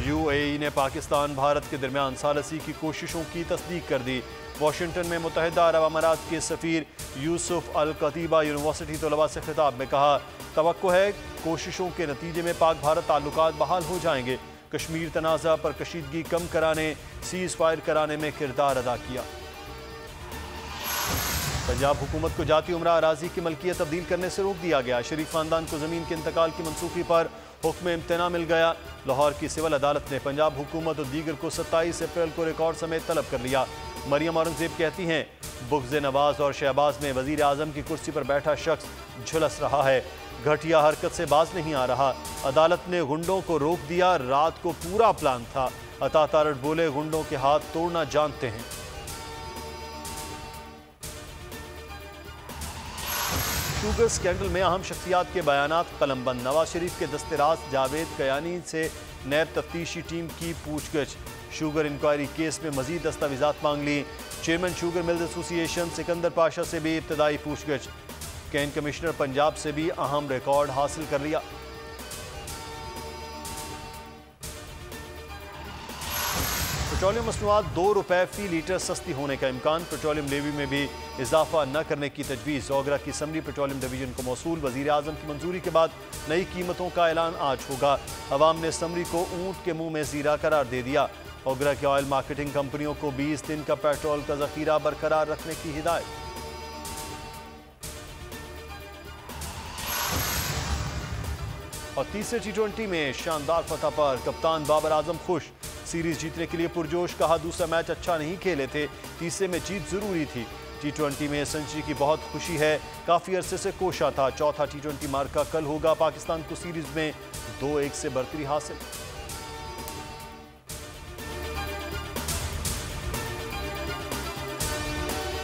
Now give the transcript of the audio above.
UAE ने पाकिस्तान भारत के दरमियान सालसी की कोशिशों की तस्दीक कर दी। वाशिंगटन में मुत्तहिदा अरब अमारात के सफीर यूसुफ अल कतीबा यूनिवर्सिटी तलबा से खिताब में कहा, तवक्को है कोशिशों के नतीजे में पाक भारत ताल्लुकात बहाल हो जाएंगे। कश्मीर तनाज़ा पर कशीदगी कम कराने, सीज़ फायर कराने में किरदार अदा किया। पंजाब हुकूमत को जाती उमरा अराजी की मलकियत तब्दील करने से रोक दिया गया। शरीफ खानदान को ज़मीन के इंतकाल की मनसूखी पर हुक्म इम्तना मिल गया। लाहौर की सिविल अदालत ने पंजाब हुकूमत और दीगर को 27 अप्रैल को रिकॉर्ड समेत तलब कर लिया। मरियम औरंगजेब कहती हैं, बुग़्ज़ नवाज और शहबाज में वज़ीर आज़म की कुर्सी पर बैठा शख्स झुलस रहा है, घटिया हरकत से बाज नहीं आ रहा। अदालत ने गुंडों को रोक दिया, रात को पूरा प्लान था। अता तारड़ बोले, गुंडों के हाथ तोड़ना जानते हैं। शुगर स्कैंडल में अहम शख्सियात के बयानात कलमबंद। नवाज शरीफ के दस्तराज जावेद कयानी से नैब तफ्तीशी टीम की पूछगछ। शुगर इंक्वायरी केस में मजीद दस्तावेजात मांग ली। Chairman sugar mills association Sikandar Pasha से भी इब्तदाई पूछगछ। कैन कमिश्नर पंजाब से भी अहम रिकॉर्ड हासिल कर लिया। पेट्रोलियम मसनूआत ₹2 फी लीटर सस्ती होने का इम्कान। पेट्रोलियम लेवी में भी इजाफा न करने की तजवीज़। ओगरा की समरी पेट्रोलियम डिवीजन को मौसूल। वज़ीर आज़म की मंजूरी के बाद नई कीमतों का ऐलान आज होगा। अवाम ने समरी को ऊँट के मुँह में ज़ीरा करार दे दिया। ओगरा के ऑयल मार्केटिंग कंपनियों को 20 दिन का पेट्रोल का ज़ख़ीरा बरकरार रखने की हिदायत। और तीसरे T20 में शानदार फतह पर कप्तान बाबर आजम खुश। सीरीज जीतने के लिए पुरजोश। कहा, दूसरा मैच अच्छा नहीं खेले थे, तीसरे में जीत जरूरी थी। T20 में सेंचुरी की बहुत खुशी है, काफ़ी अरसे से कोशा था। चौथा T20 मार्का कल होगा। पाकिस्तान को सीरीज में 2-1 से बढ़तरी हासिल।